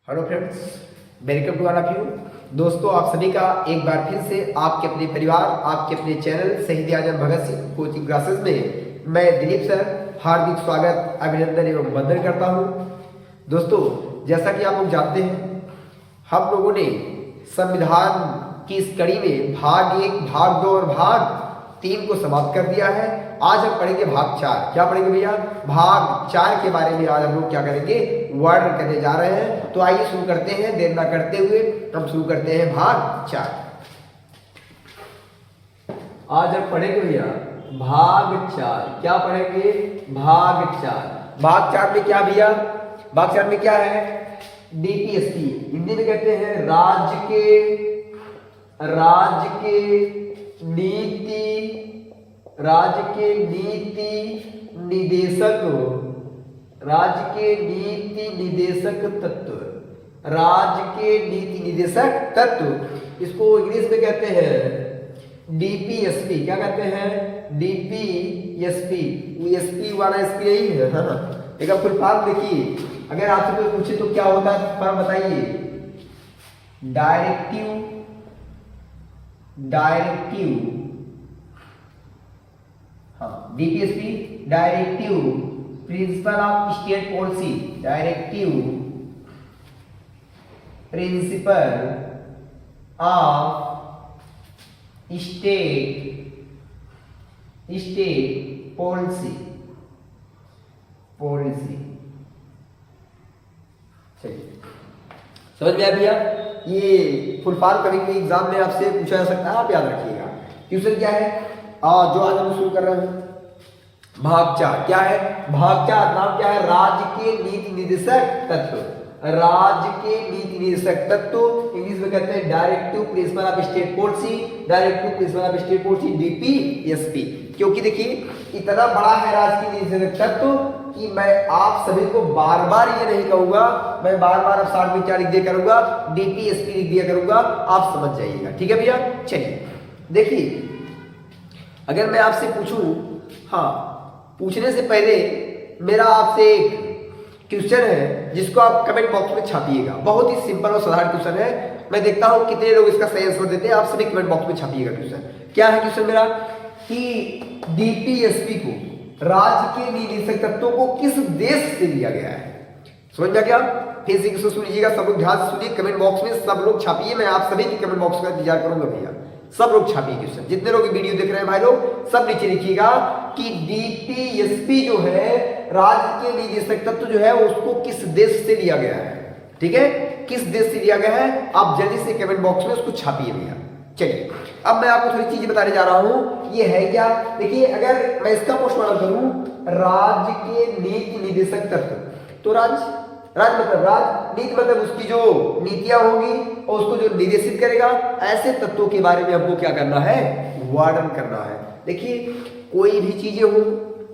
Hello friends, welcome to all of you. दोस्तों, आप सभी का एक बार फिर से आपके अपने परिवार, आपके अपने चैनल शहीद आजम भगत सिंह कोचिंग क्लासेस में मैं दिलीप सर हार्दिक स्वागत, अभिनंदन एवं वंदन करता हूं। दोस्तों, जैसा कि आप लोग जानते हैं, हम लोगों ने संविधान की इस कड़ी में भाग 1, भाग 2 और भाग 3 को समाप्त कर दिया है। आज हम पढ़ेंगे भाग 4। क्या पढ़ेंगे भैया? भाग 4 के बारे में आज हम लोग क्या करेंगे, वर्णन करने जा रहे हैं। तो आइए शुरू करते हैं, देर ना करते हुए हम शुरू करते हैं भाग 4। आज हम पढ़ेंगे भैया भाग 4। क्या पढ़ेंगे? भाग 4। भाग 4 में क्या भैया? भाग 4 में क्या है? डीपीएसपी, हिंदी में कहते हैं राज्य के नीति निदेशक तत्व, इसको इंग्लिश में कहते हैं डीपीएसपी। क्या कहते हैं? डीपीएसपी। एसपी वाला एसपी यही है, हाँ। एक फुल फॉर्म देखिए, अगर आपसे कोई पूछे तो क्या होता है फॉर्म बताइए। डायरेक्टिव, हाँ, DPSP directive principle of state policy, directive principle of state policy. चलिए, समझ में आ भैया? ये फुल फॉर्म कभी भी एग्जाम में आपसे पूछा जा सकता है, आप याद रखिएगा। क्वेश्चन क्या है जो आज हम शुरू कर रहे हैं? भाग 4 क्या है? भाग 4 नाम क्या है? राज्य के नीति निदेशक तत्व। राज्य के नीति निदेशक तत्व इंग्लिश में कहते हैं directive principle of state policy, directive principle of state policy, DPSP. क्योंकि देखिए, इतना बड़ा है राज्य के नीति निदेशक तत्व कि मैं आप सभी को बार बार ये नहीं कहूंगा, मैं बार बार अब साथ में क्या लिख दिया करूंगा, डीपीएसपी लिख दिया करूंगा, आप समझ जाइएगा। ठीक है भैया? चलिए देखिए, अगर मैं आपसे पूछूं, हाँ, पूछने से पहले मेरा आपसे एक क्वेश्चन है जिसको आप कमेंट बॉक्स में छापिएगा। बहुत ही सिंपल और साधारण क्वेश्चन है। मैं देखता हूं कितने लोग इसका सही आंसर देते हैं। आप सभी कमेंट बॉक्स में छापिएगा क्वेश्चन। क्या है क्वेश्चन मेरा? कि डीपीएसपी को, राज्य के निदेशक तत्वों को किस देश से लिया गया है? समझ में क्या? फिर से क्वेश्चन सुन लीजिएगा, सब लोग ध्यान से सुनिए। कमेंट बॉक्स में सब लोग छापिए, मैं आप सभी की कमेंट बॉक्स का इंतजार करूंगा भैया। सब लोग छापिए क्वेश्चन, जितने लोग वीडियो देख रहे हैं भाई लोग, सब नीचे लिखिएगा कि डीपीएसपी जो है, राज्य के निदेशक तत्व जो है, उसको किस देश से लिया गया है। ठीक है, किस देश से लिया गया है? आप जल्दी से कमेंट बॉक्स में उसको छापिए भैया। चलिए, अब मैं आपको थोड़ी चीजें बताने जा रहा हूं। ये है क्या? देखिए, अगर मैं इसका पोस्टमार्टम करूं, राज्य के नीति निदेशक तत्व, तो राज्य मतलब राज्य, नीति मतलब उसकी जो नीतियां होंगी और उसको जो निर्देशित करेगा, ऐसे तत्वों के बारे में हमको क्या करना है? वर्णन करना है। देखिए, कोई भी चीजें हो,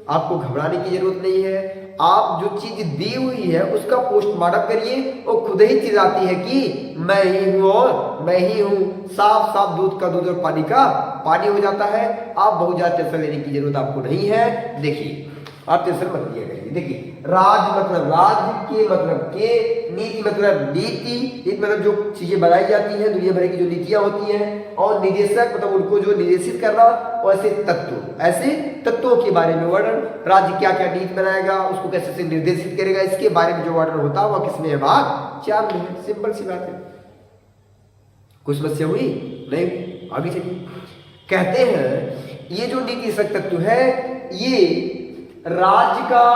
आपको घबराने की जरूरत नहीं है। आप जो चीज दी हुई है उसका पोस्टमार्टम करिए, वो खुद ही चीज आती है कि मैं ही हूं और मैं ही हूं। साफ साफ दूध का दूध और पानी का पानी हो जाता है। आप बहुत ज्यादा टेंशन लेने की जरूरत आपको नहीं है। देखिए, आप टेंशन मत लिया करिए। देखिए, राज्य मतलब राज्य के मतलब के, नीति मतलब नीति मतलब जो चीजें बनाई जाती हैं, दुनिया भर की जो नीतियां होती हैं, और निदेशक मतलब उनको जो निर्देशित करना, और ऐसे तत्वों के बारे में वर्णन। राज्य क्या क्या नीति बनाएगा, उसको कैसे से निर्देशित करेगा, इसके बारे में जो वर्णन होता है वह किसमें है? भाग 4 में है। सिंपल सी बात है। कोई समस्या हुई नहीं? आगे चलिए। कहते हैं ये जो नीति तत्व है, ये राज्य का,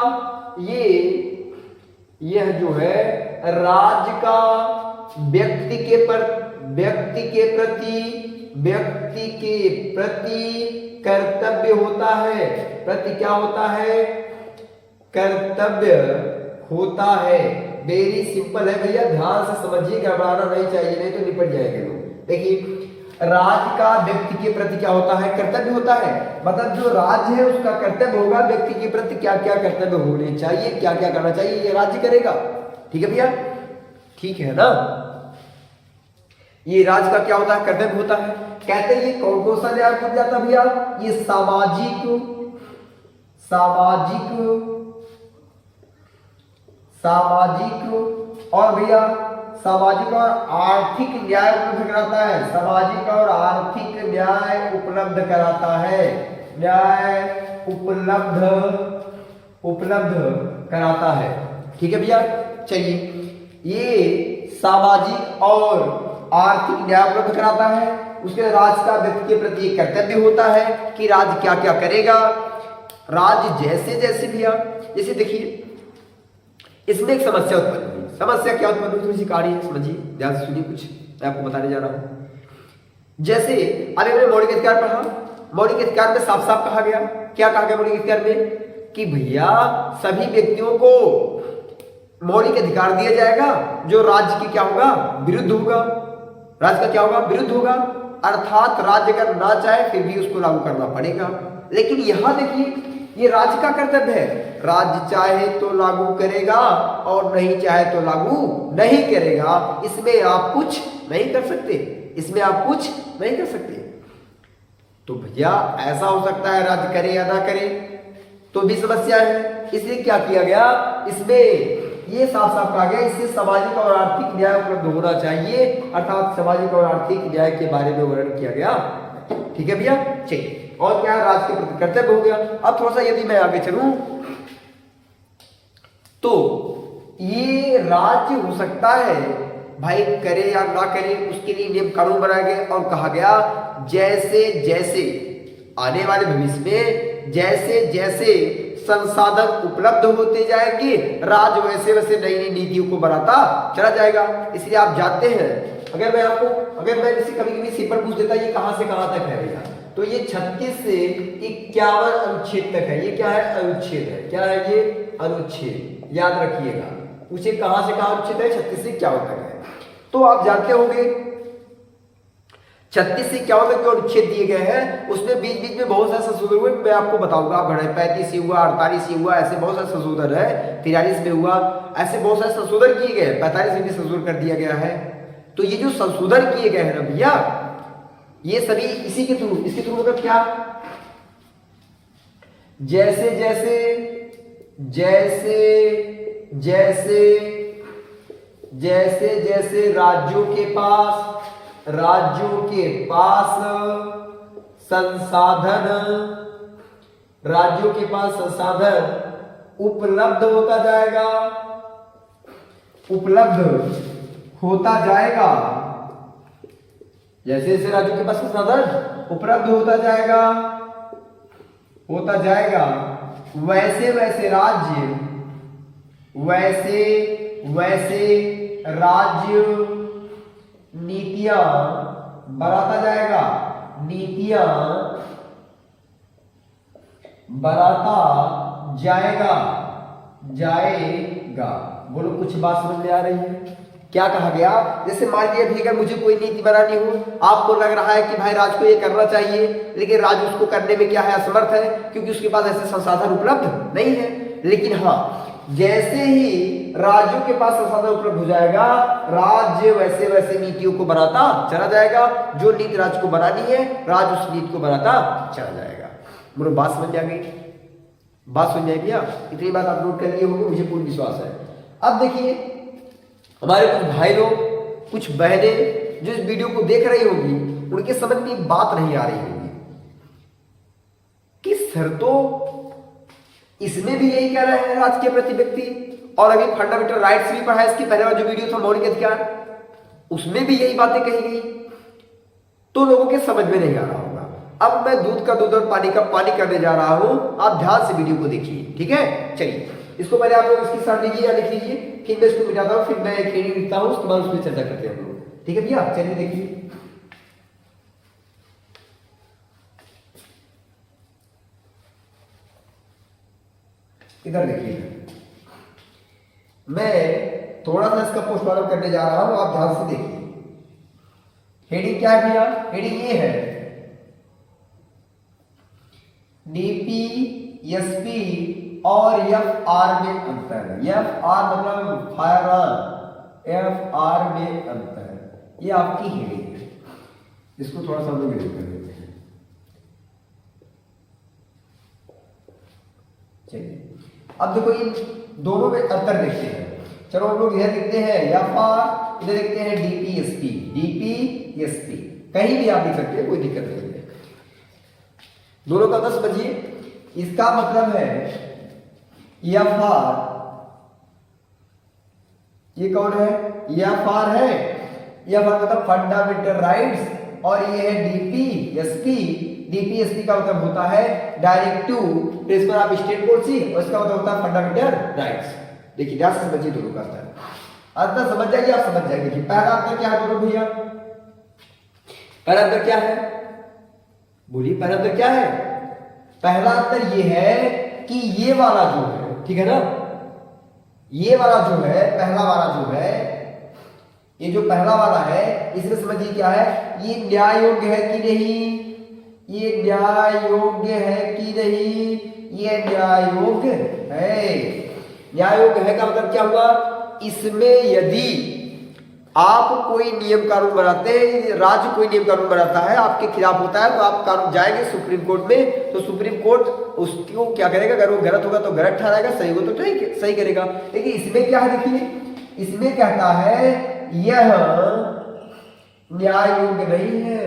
यह जो है राज्य का व्यक्ति के प्रति कर्तव्य होता है। प्रति क्या होता है? कर्तव्य होता है। वेरी सिंपल है भैया, ध्यान से समझिए, घबराना नहीं चाहिए, नहीं तो निपट जाएंगे लोग। देखिए, राज्य का व्यक्ति के प्रति क्या होता है? कर्तव्य होता है। मतलब जो राज्य है उसका कर्तव्य होगा, व्यक्ति के प्रति क्या क्या कर्तव्य होने चाहिए, क्या क्या करना चाहिए, ये राज्य करेगा। ठीक है भैया? ठीक है ना? ये राज्य का क्या होता है? कर्तव्य होता है। कहते हैं ये कौन कौन सा न्याय बन जाता भैया? ये सामाजिक और भैया सामाजिक और आर्थिक न्याय उपलब्ध कराता है, सामाजिक और आर्थिक न्याय उपलब्ध कराता है, न्याय उपलब्ध कराता है। ठीक है भैया, चलिए ये सामाजिक और आर्थिक न्याय उपलब्ध कराता है। उसके राज्य का व्यक्ति के प्रति एक कर्तव्य होता है कि राज्य क्या क्या करेगा। राज्य जैसे जैसे भैया, जैसे देखिए इसमें एक समस्या उत्पन्न हुई। समस्या क्या उत्पन्न हुई, थोड़ी सी कहानी है, समझिए, ध्यान से सुनिए, कुछ मैं आपको बताने जा रहा हूं। जैसे अभी हमने मौलिक अधिकार पढ़ा, मौलिक अधिकार में साफ साफ कहा गया, क्या कहा गया मौलिक अधिकार में, कि भैया सभी व्यक्तियों को मौलिक अधिकार दिया जाएगा जो राज्य के क्या होगा, विरुद्ध होगा। राज्य का क्या होगा, विरुद्ध होगा। अर्थात राज्य अगर ना चाहे फिर भी उसको लागू करना पड़ेगा। लेकिन यहां देखिए ये राज्य का कर्तव्य है, राज्य चाहे तो लागू करेगा और नहीं चाहे तो लागू नहीं करेगा। इसमें आप कुछ नहीं कर सकते, इसमें आप कुछ नहीं कर सकते। तो भैया ऐसा हो सकता है राज्य करे या ना करे तो भी समस्या है। इसलिए क्या किया गया, इसमें ये साफ साफ कहा गया इससे सामाजिक और आर्थिक न्याय उपलब्ध होना चाहिए, अर्थात सामाजिक और आर्थिक न्याय के बारे में वर्णन किया गया। ठीक है भैया, चलिए और क्या राज्य के प्रति कर्तव्य हो गया। अब थोड़ा सा यदि मैं आगे चलूं तो ये राज्य हो सकता है भाई करे या ना करे, उसके लिए नियम कानून बनाया गया और कहा गया जैसे जैसे आने वाले भविष्य में जैसे जैसे संसाधन उपलब्ध होते जाएंगे राज्य वैसे वैसे नई नई नीतियों को बनाता चला जाएगा। इसलिए आप जानते हैं, अगर मैं जैसे कभी कभी सिंपल पूछ देता ये कहां से कहां तक है भैया, तो ये 36 से 51 अनुच्छेद तक है। ये क्या है, अनुच्छेद है। क्या है ये, अनुच्छेद, याद रखिएगा। पूछे कहां से कहां अनुच्छेद है, 36 से 51 तक है। तो आप जानते होंगे 36 से 51 तक जो अनुच्छेद दिए गए हैं उसमें बीच बीच में बहुत सारे संशोधन हुए, मैं आपको बताऊंगा। 35 से हुआ, 48 से हुआ, ऐसे बहुत सारे संशोधन है। 43 में हुआ, ऐसे बहुत सारे संशोधन किए गए। 45 में भी संशोधन कर दिया गया है। तो ये जो संशोधन किए गए हैं ना भैया, ये सभी इसी के थ्रू, इसके थ्रू मतलब क्या, जैसे जैसे जैसे जैसे जैसे जैसे राज्यों के पास संसाधन उपलब्ध होता जाएगा, जैसे जैसे राज्यों के पास संसाधन उपलब्ध होता जाएगा वैसे वैसे राज्य नीतियां बनाता जाएगा। बोलो कुछ बात समझ में आ रही है? क्या कहा गया, जैसे मान लीजिए भी अगर मुझे कोई नीति बनानी हो, आपको लग रहा है कि भाई राज को ये करना चाहिए, लेकिन राज उसको करने में क्या है, असमर्थ है, क्योंकि उसके पास ऐसे संसाधन उपलब्ध नहीं है। लेकिन हाँ, जैसे ही राज्यों के पास संसाधन उपलब्ध हो जाएगा, राज्य वैसे वैसे नीतियों को बनाता चला जाएगा। जो नीति राज्य को बनानी है, राज्य उस नीति को बनाता चला जाएगा। मुझे बात समझ आ गई? बात सुन जाएगी आप, इतनी बात आप नोट कर लिए होंगे, मुझे पूर्ण विश्वास है। अब देखिए हमारे कुछ भाई लोग, कुछ बहनें जो इस वीडियो को देख रही होगी, उनके समझ में एक बात नहीं आ रही होगी कि सर तो इसमें भी यही कह रहे हैं राज्य के प्रति व्यक्ति, और अभी फंडामेंटल राइट्स भी पढ़ा है, इसकी पहले वाला जो वीडियो था मौलिक अधिकार, उसमें भी यही बातें कही गई, तो लोगों के समझ में नहीं आ रहा होगा। अब मैं दूध का दूध और पानी का पानी करने जा रहा हूं, आप ध्यान से वीडियो को देखिए, ठीक है? चलिए इसको पहले आप लोग इसकी साथ लीजिए या लिख लीजिए, फिर मैं इसको मिटाता हूं, फिर मैं एक हेडिंग लिखता हूं, उसके बाद उसमें चर्चा करते हैं हम लोग। ठीक है भैया, चलिए देखिए। इधर देखिए, मैं थोड़ा सा इसका पोस्टमार्टम करने जा रहा हूं, आप ध्यान से देखिए। हेडिंग क्या है भैया? हेडिंग ये है, डीपी, एसपी और एफआर में अंतर। एफआर मतलब फायर, एफआर में अंतर, ये आपकी हेडिंग है। इसको थोड़ा सा हम लोग रीड कर लेते हैं। चलिए अब देखो इन दोनों में अंतर देखते हैं। चलो हम लोग यह लिखते हैं एफआर इधर देखते हैं डीपीएसपी, डीपीएसपी कहीं भी आप लिख सकते हैं, कोई दिक्कत नहीं है। दोनों का 10 समझिए। इसका मतलब है एफ आर, ये कौन है, एफ आर है, एफ आर मतलब फंडामेंटल राइट्स, और ये है डीपीएसपी। डीपीएसपी का मतलब होता है directive principle of state policy, और इसका मतलब होता है फंडामेंटल राइट्स। देखिए ध्यान से समझिए दोनों का अंतर, अंतर समझ जाएंगे आप, समझ जाएंगे। देखिए पहला अंतर क्या है दोनों भैया, पहला अंतर क्या है, बोलिए पहला अंतर क्या है। पहला अंतर ये है कि ये वाला जो है, ठीक है ना, ये वाला जो है, पहला वाला जो है, ये जो पहला वाला है, इसमें समझिए क्या है, ये न्याय योग्य है कि नहीं, ये न्याय योग्य है कि नहीं, ये न्याय योग्य है। न्याय योग्य है का मतलब क्या हुआ, इसमें यदि आप कोई नियम कानून बनाते हैं, राज्य कोई नियम कानून बनाता है, आपके खिलाफ होता है, तो आप कानून जाएंगे सुप्रीम कोर्ट में, तो सुप्रीम कोर्ट उसको क्या करेगा, अगर वो गलत होगा तो गलत ठहराएगा, सही हो तो सही करेगा। लेकिन इसमें क्या है, देखिए इसमें कहता है यह न्याय योग्य नहीं है,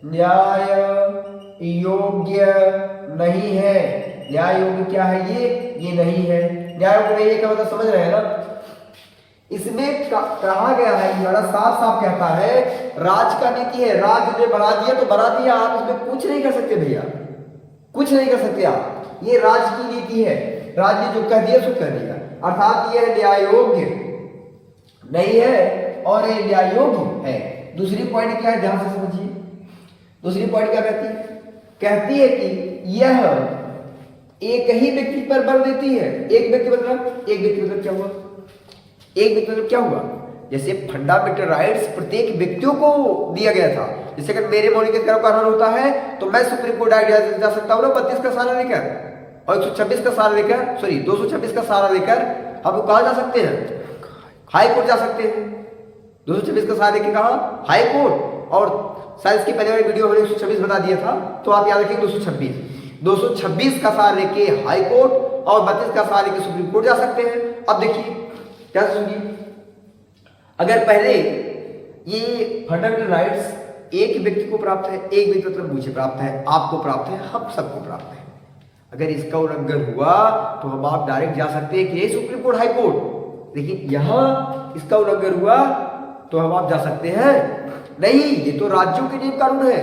न्याय योग्य नहीं है। न्याय योग्य क्या है, ये नहीं है, न्याय योग्य नहीं है का मतलब समझ रहे हैं ना। इसमें कहा गया है, ये साफ साफ कहता है राज का नीति है, राज ने बना दिया तो बना दिया, आप इसमें कुछ नहीं कर सकते भैया, कुछ नहीं कर सकते आप, ये राज की नीति है, राज ने जो कह दिया सो कह दिया, अर्थात ये न्याय योग्य नहीं है और ये न्याय योग्य है। दूसरी पॉइंट क्या है, ध्यान से समझिए, दूसरी पॉइंट क्या कहती है, कहती है कि यह एक ही व्यक्ति पर बल देती है। एक व्यक्ति मतलब क्या हुआ, एक व्यक्ति मतलब क्या हुआ, जैसे फंडामेंटल राइट्स प्रत्येक व्यक्तियों को दिया गया था। जैसे अगर मेरे मौलिक अधिकारों का हनन होता है तो मैं सुप्रीम कोर्ट जा सकता हूँ ना 32 का सहारा लेकर, और 126 का सहारा लेकर, सॉरी 226 का सहारा लेकर हम कहा जा सकते हैं, हाई कोर्ट जा सकते हैं। 226 का सहारा लेकर कहा हाई कोर्ट, और शायद इसकी पहले वाली वीडियो हमने 126 बता दिया था, तो आप याद रखेंगे 226 का सहारा लेके हाई कोर्ट और 32 का सहारा लेके सुप्रीम कोर्ट जा सकते हैं। अब देखिए क्या सुनिए, अगर पहले ये फंडामेंटल राइट्स एक व्यक्ति को प्राप्त है, एक व्यक्ति मतलब मुझे प्राप्त है, आपको प्राप्त है, हम सबको प्राप्त है, अगर इसका उल्लंघन हुआ तो हम आप डायरेक्ट जा सकते हैं कि सुप्रीम कोर्ट, हाई कोर्ट। लेकिन यहां इसका उल्लंघन हुआ तो हम आप जा सकते हैं नहीं, ये तो राज्यों के नियम कानून है,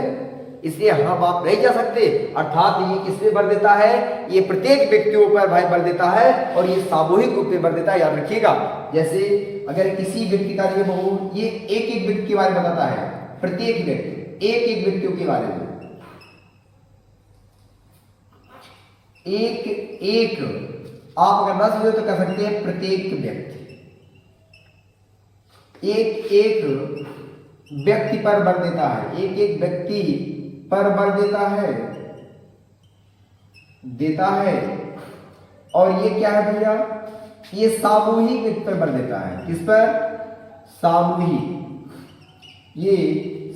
इसलिए हम आप नहीं जा सकते। अर्थात ये किसमें बल देता है, ये प्रत्येक व्यक्तियों पर भाई बल देता है, और ये सामूहिक रूप में बल देता है, याद रखिएगा। जैसे अगर किसी व्यक्ति का नियम हो, ये एक एक व्यक्ति के बारे में बताता है, प्रत्येक व्यक्ति, एक एक व्यक्तियों के बारे में, एक एक, आप अगर ना समझे तो कह सकते हैं प्रत्येक व्यक्ति, एक एक व्यक्ति पर बल देता है, एक एक व्यक्ति पर बल देता है। और ये क्या है भैया, ये सामूहिक व्यक्ति पर बल देता है, किस पर, सामूहिक, ये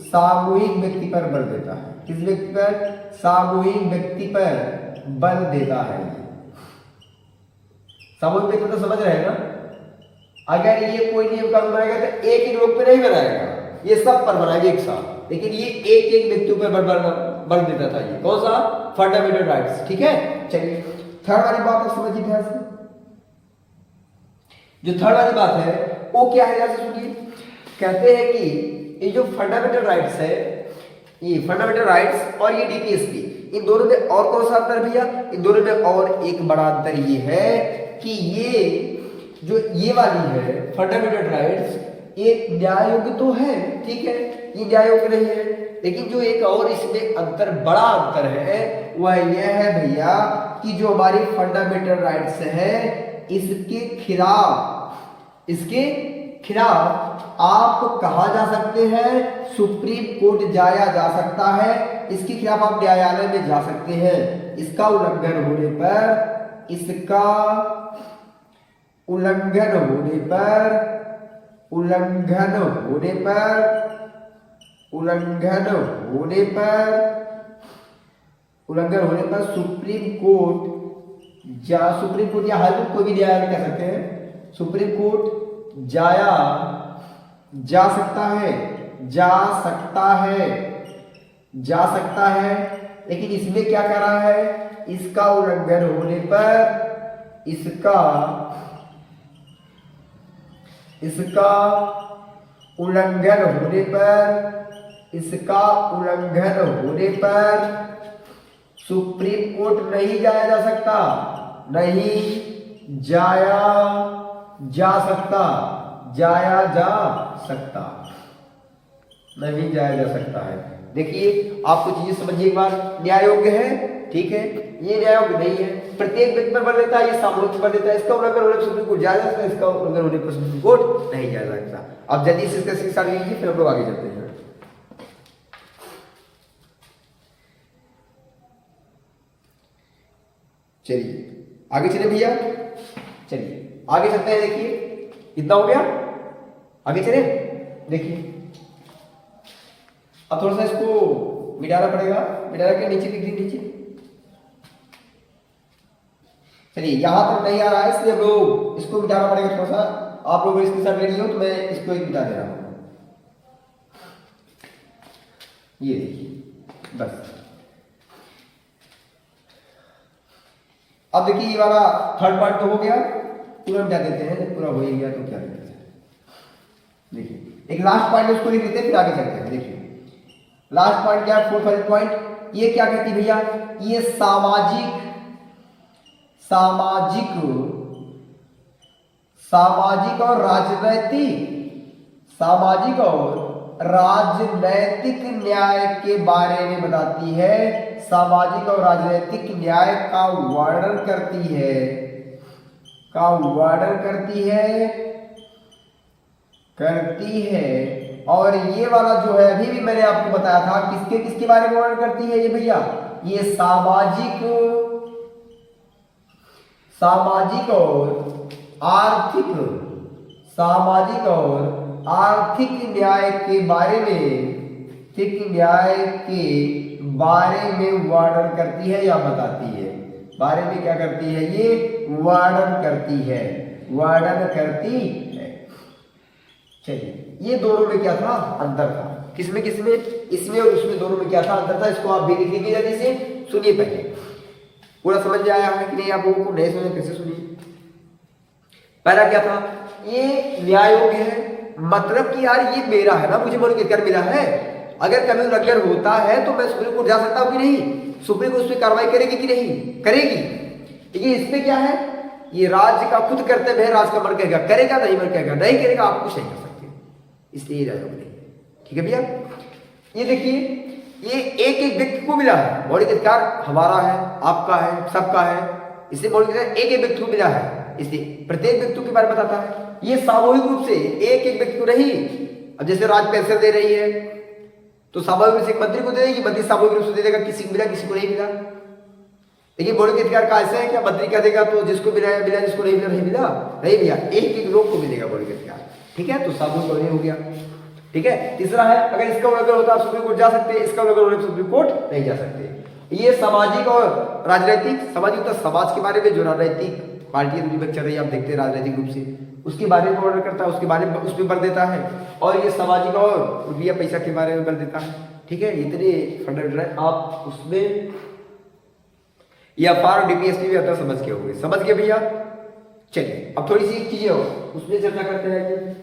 सामूहिक व्यक्ति पर बल देता है, किस व्यक्ति पर, सामूहिक व्यक्ति पर बल देता है। सामूहिक व्यक्ति तो समझ रहे हैं ना, अगर ये कोई नियम कानून बनाएगा तो एक एक लोग पे नहीं बनाएगा, ये सब पर बनाएगा एक साथ, लेकिन ये एक एक व्यक्तियों पर बल देता था। ये कौन सा, फंडामेंटल राइट्स, ठीक है। चलिए थर्ड वाली बात आप समझिए ध्यान से, जो थर्ड वाली बात है वो क्या है, ध्यान से सुनिए। कहते हैं कि ये जो फंडामेंटल राइट्स है, ये फंडामेंटल राइट्स और ये डीपीएसपी, इन दोनों में और कौन सा अंतर भैया, इन दोनों में और एक बड़ा अंतर ये है कि ये जो ये वाली है फंडामेंटल राइट्स, ये न्याय योग्य तो है, ठीक है, ये न्याय योग्य नहीं है, लेकिन जो एक और इसमें अंतर, बड़ा अंतर है, वह यह है भैया कि जो हमारी फंडामेंटल राइट्स है, इसके खिलाफ आप कहा जा सकते हैं, सुप्रीम कोर्ट जाया जा सकता है, इसके खिलाफ आप न्यायालय में जा सकते हैं। इसका उल्लंघन होने पर, इसका उल्लंघन होने पर सुप्रीम कोर्ट या हाई कोर्ट, कोई भी न्यायालय कह सकते हैं, सुप्रीम कोर्ट जाया जा सकता है, जा सकता है, जा सकता है। लेकिन इसमें क्या कर रहा है, इसका उल्लंघन होने पर, इसका उल्लंघन होने पर, इसका उल्लंघन होने पर सुप्रीम कोर्ट नहीं जाया जा सकता, नहीं जाया जा सकता, जाया जा सकता, नहीं जाया जा सकता है। देखिए आपको चीजें समझिए एक बार, न्याय योग्य है, ठीक है, ये न्याय योग्य नहीं है, प्रत्येक व्यक्ति पर बन देता है, ये सामूहिक पर देता है, इसका उल्लंघन होने पर सुप्रीम कोर्ट जाया जा सकता है, इसका उल्लंघन होने पर सुप्रीम कोर्ट नहीं जाया जा सकता। अब जल्दी से इसका स्क्रीनशॉट लीजिए, फिर हम लोग आगे चलते हैं। चलिए आगे चले भैया, चलिए आगे चलते हैं। देखिए इतना हो गया, आगे चले। देखिए अब थोड़ा सा इसको मिटाना पड़ेगा, मिटा के नीचे लिख दी, नीचे। चलिए यहां तक नहीं आ रहा है, इसलिए हम लोग इसको मिटाना पड़ेगा थोड़ा सा। आप लोग इसके साथ रेडी हो तो मैं इसको एक मिटा दे रहा हूं। ये देखिए बस। अब देखिए ये वाला थर्ड पार्ट तो हो गया, पूरा मिटा देते हैं, जब पूरा हो ही गया तो क्या करते हैं। देखिए एक लास्ट पॉइंट उसको लिख देते हैं, फिर आगे चलते हैं। देखिए लास्ट पॉइंट क्या है, 4th पॉइंट, ये क्या कहती है भैया, ये सामाजिक और राजनैतिक न्याय के बारे में बताती है, सामाजिक और राजनैतिक न्याय का वर्णन करती है। और ये वाला जो है अभी भी मैंने आपको बताया था, किसके बारे में वर्णन करती है ये भैया, ये सामाजिक और आर्थिक न्याय के बारे में वर्णन करती है या बताती है। बारे में क्या करती है, ये वर्णन करती है। चलिए ये दोनों में क्या था, अंतर था, किसमें इसमें और उसमें, दोनों में क्या था, अंतर था। इसको आप भी लिख लीजिए जल्दी से, सुनिए पहले, पूरा समझ में आया है कि नहीं, आप लोगों को नहीं समझे कैसे सुनिए। पहला क्या था, ये न्याय योग्य है, मतलब कि यार ये मेरा है ना, मुझे मौलिक मिला है, अगर कभी उल्लंघन होता है तो मैं सुप्रीम कोर्ट जा सकता हूं कि नहीं, सुप्रीम कोर्ट उस पर कार्रवाई करेगी कि नहीं करेगी। लेकिन इसमें क्या है, ये राज्य का खुद कर्तव्य है, राज्य का मन कहेगा करेगा, नहीं मन कहेगा नहीं करेगा, आप कुछ नहीं कर सकते, इसलिए न्याय योग्य नहीं। ठीक है भैया, ये देखिए ये एक व्यक्ति को मिला है, मौलिक अधिकार हमारा है, आपका है, सबका है, इसलिए मौलिक अधिकार एक व्यक्ति को मिला है, इसलिए प्रत्येक व्यक्ति के बारे में बताता है। ये सामूहिक रूप से एक व्यक्ति को नहीं, अब जैसे राज्य पेंशन दे रही है तो सामूहिक रूप से एक मंत्री को दे देगी, मंत्री सामूहिक रूप से दे देगा, किसी को मिला किसी को नहीं मिला। लेकिन मौलिक अधिकार का ऐसा है क्या, मंत्री कह देगा तो जिसको मिला मिला, जिसको नहीं मिला नहीं मिला, नहीं भैया, एक लोग को मिलेगा मौलिक अधिकार। ठीक है, तो सामूहिक हो गया। ठीक है, तीसरा है, अगर इसका उल्लंघन होता है सुप्रीम कोर्ट जा सकते हैं, इसका उल्लंघन होने पर सुप्रीम कोर्ट नहीं जा सकते। ये सामाजिक और राजनीतिक, सामाजिक तो समाज के बारे में, जो राजनीतिक पार्टी दुनिया में चल रही है, आप देखते हैं राजनीतिक रूप से, उसके बारे में ऑर्डर करता है, उसके बारे में उसमें बल देता है। और ये सामाजिक और रुपया पैसा के बारे में बल देता है। ठीक है, इतने फंडामेंटल है, आप उसमें या फार डीपीएसपी भी अंतर समझ के होंगे। समझ गए भैया? चलिए अब थोड़ी सी चीजें हो उसमें चर्चा करते हैं।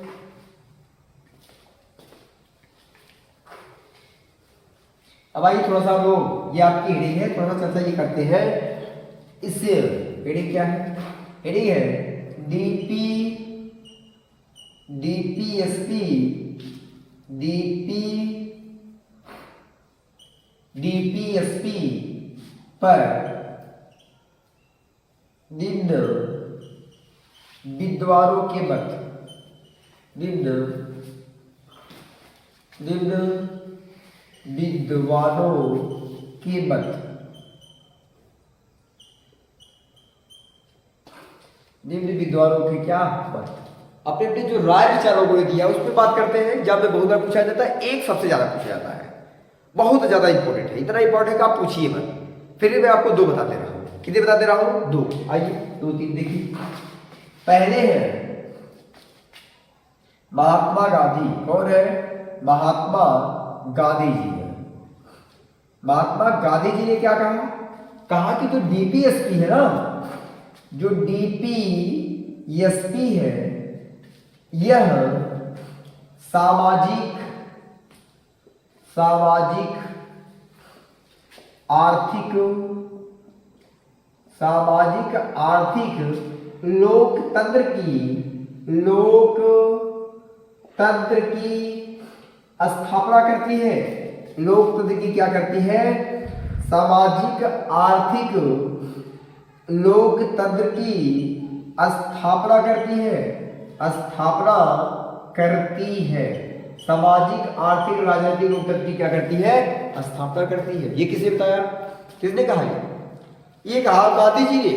अब आइए थोड़ा सा लोग, ये आपकी हेडिंग है, थोड़ा सा चर्चा ये करते हैं। इससे हेडिंग क्या है? हेडिंग है डीपीएसपी पर निम्न विद्वानों के मत, निम्न विद्वानों के मत, निम्न विद्वानों के क्या मत, अपने अपने जो राय विचार लोगों ने दिया उस पर बात करते हैं। जब में बहुत बार पूछा जाता है, एक सबसे ज्यादा पूछा जाता है, बहुत ज्यादा इंपॉर्टेंट है, इतना इंपॉर्टेंट है कि आप पूछिए मत। फिर भी मैं आपको दो बताते रहा हूं। कितने बताते रहा हूं? दो। आइए 2 3 देखिए। पहले है महात्मा गांधी कौन है? महात्मा गांधी जी है। महात्मा गांधी जी ने क्या कहा? कहा कि जो डीपीएसपी है ना, जो डीपीएसपी है यह सामाजिक आर्थिक लोकतंत्र की स्थापना करती है। लोकतंत्र की क्या करती है? सामाजिक आर्थिक लोकतंत्र की स्थापना करती है। सामाजिक आर्थिक राजनीतिक लोकतंत्र की क्या करती है? स्थापना करती है। ये किसने बताया? किसने कहा? ये कहा गांधी जी ने।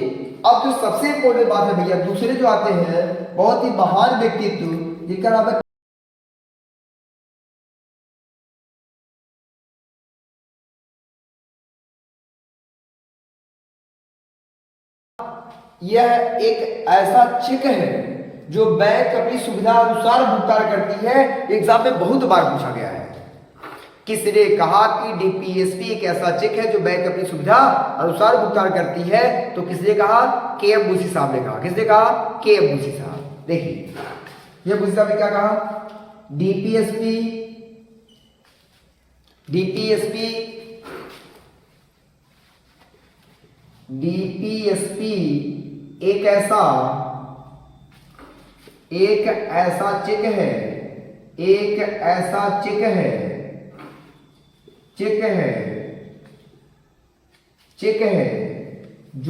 अब जो सबसे इंपॉर्टेंट बात है भैया, दूसरे जो आते हैं बहुत ही महान व्यक्तित्व जिनका नाम है, यह एक ऐसा चेक है जो बैंक अपनी सुविधा अनुसार भुगतान करती है। एग्जाम में बहुत बार पूछा गया है। किसने कहा कि डीपीएसपी एक ऐसा चेक है जो बैंक अपनी सुविधा अनुसार भुगतान करती है? तो किसने कहा? के.एम. मुंशी साहब ने कहा। किसने कहा? के.एम. मुंशी साहब। देखिए ये मुंशी साहब ने क्या कहा? डीपीएसपी एक ऐसा चेक है जो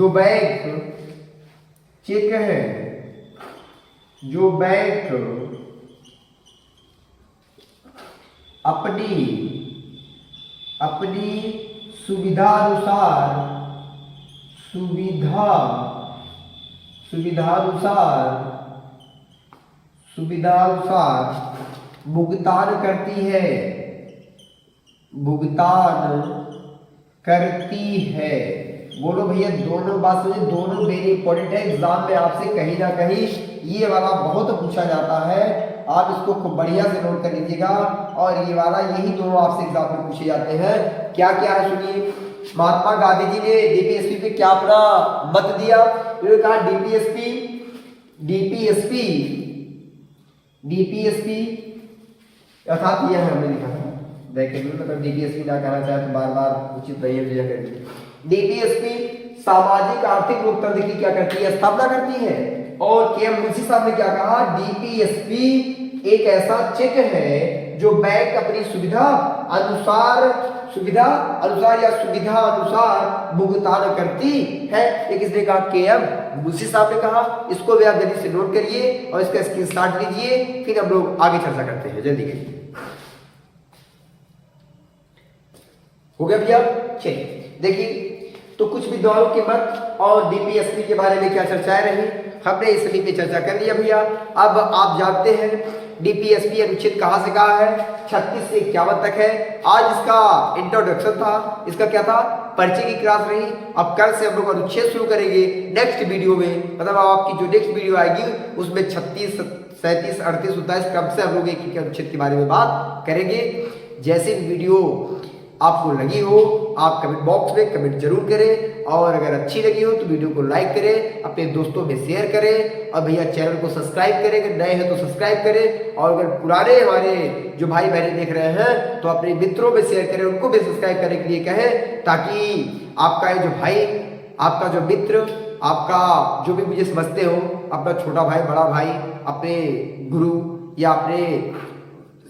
बैंक अपनी सुविधा अनुसार भुगतान करती है। बोलो भैया, दोनों बात सुनिए, दोनों वेरी इंपॉर्टेंट है। एग्जाम में आपसे कहीं ना कहीं ये वाला बहुत पूछा जाता है। आप इसको खूब बढ़िया से नोट कर लीजिएगा। और ये वाला यही दोनों आपसे एग्जाम में पूछे जाते हैं। क्या क्या है सुनिए। महात्मा गांधी जी ने डीपीएसपी पे क्या अपना मत दिया? उन्होंने कहा डीपीएसपी अर्थात यह हमने लिखा था, मतलब डीपीएसपी ना कहना चाहे तो बार बार उचित नहीं है। डीपीएसपी सामाजिक आर्थिक लोकतंत्र की क्या करती है? स्थापना करती है। और के.एम. मुंशी साहब ने क्या कहा? डीपीएसपी एक ऐसा चेक है जो बैंक अपनी सुविधा अनुसार भुगतान करती है। ये किसने कहा? के.एम. मुंशी साहब ने कहा। इसको भी आप जल्दी से नोट करिए और इसका स्क्रीनशॉट लीजिए, फिर हम लोग आगे चर्चा करते हैं। जल्दी करिए। हो गया भैया? चलिए देखिए, तो कुछ विद्वानों के मत और डीपीएसपी के बारे में क्या चर्चाएं रही, हमने इस सभी पे चर्चा कर लिया भैया। अब आप जानते हैं डीपीएसपी अनुच्छेद कहां से कहां है? 36 से 51 तक है। आज इसका इंट्रोडक्शन था, इसका क्या था? परिचय की क्लास रही। अब कल से हम लोग अनुच्छेद शुरू करेंगे नेक्स्ट वीडियो में। मतलब आपकी जो नेक्स्ट वीडियो आएगी उसमें 36, 37, 38, 39 क्रम से हम लोग एक अनुच्छेद के बारे में बात करेंगे। जैसे वीडियो आपको लगी हो आप कमेंट बॉक्स में कमेंट जरूर करें, और अगर अच्छी लगी हो तो वीडियो को लाइक करें, अपने दोस्तों में शेयर करें, और भैया चैनल को सब्सक्राइब करें। अगर नए हैं तो सब्सक्राइब करें, और अगर पुराने हमारे जो भाई बहने देख रहे हैं तो अपने मित्रों में शेयर करें, उनको भी सब्सक्राइब करने के लिए कहें, ताकि आपका ये जो भाई, आपका जो मित्र, आपका जो भी मुझे समझते हो, अपना छोटा भाई, बड़ा भाई, अपने गुरु या अपने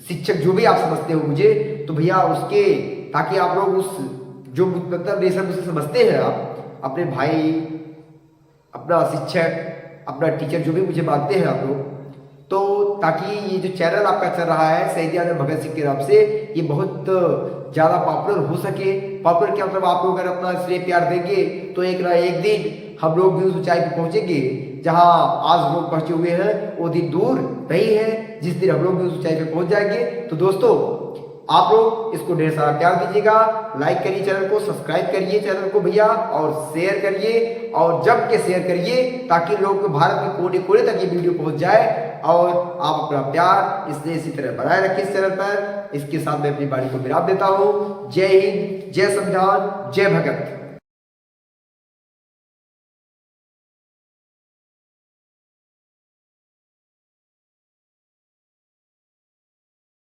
शिक्षक जो भी आप समझते हो मुझे, तो भैया उसके, ताकि आप लोग उस जो मतलब रेशम उसे समझते हैं आप, अपने भाई, अपना शिक्षक, अपना टीचर जो भी मुझे मानते हैं आप लोग, तो ताकि ये जो चैनल आपका चल रहा है शहीद आजम भगत सिंह के नाम से, ये बहुत ज़्यादा पॉपुलर हो सके। पॉपुलर क्या मतलब, आप लोग अगर अपना इसलिए प्यार देंगे तो एक ना एक दिन हम लोग भी उस ऊंचाई पर पहुंचेंगे जहां आज लोग पहुंचे हुए हैं। वो दिन दूर नहीं है जिस दिन हम लोग भी उस ऊंचाई पर पहुंच जाएंगे। तो दोस्तों आप लोग इसको ढेर सारा प्यार दीजिएगा, लाइक करिए चैनल को, सब्सक्राइब करिए चैनल को भैया, और शेयर करिए, और जम के शेयर करिए, ताकि लोग भारत के कोने कोने तक ये वीडियो पहुंच जाए और आप अपना प्यार इसलिए इसी तरह बनाए रखें इस चैनल पर। इसके साथ मैं अपनी वाणी को विराम देता हूँ। जय हिंद, जय संविधान, जय भगत।